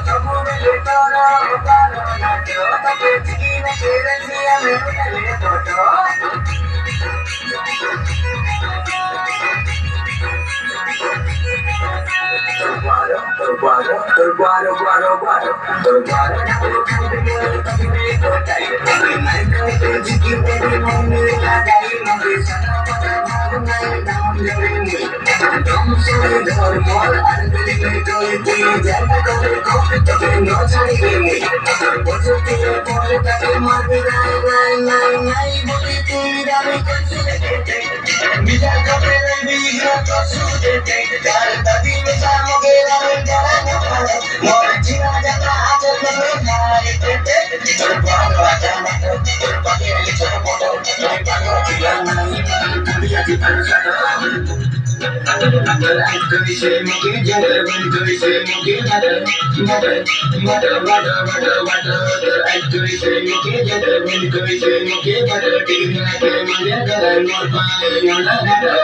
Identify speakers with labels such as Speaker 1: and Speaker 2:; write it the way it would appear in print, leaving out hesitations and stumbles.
Speaker 1: তবু বলে তোরা পারো না তো তোকে চিনে ফেলেছি আমি উঠালে ফটো তোর বারো কোথায় নাই কাছে জিকি বলে মনে লাগাই মনে সারা পাতা ভাব নাই নাম ধরে নেই দম সরে ধর মর আর দিলে তুই দিয়ে যাবে তোকে কবে তোকে ন ছাড়িয়ে নেই বছর থেকে পরে তাকে মারবে নাই নাই নাই নাই বলি তুই দাবি করছিস বিজয় কবে বিঘ্ন করছু যে তার দাদি মেশা মগে রামের যারা না পারে মর জিনা যাতা আচল করে নাই তোর বড় আটা মাত্র তোর পাকে ছোট বড় তোর পাকে ছিলাম নাই তুই আছি তার সাথে তুই সে মুখে জেলে তুই সে মুখে তুই সে মুখে জেলে তুই সে মুখে ঠিক লাগে মজা করে মোর পায়ে লাগা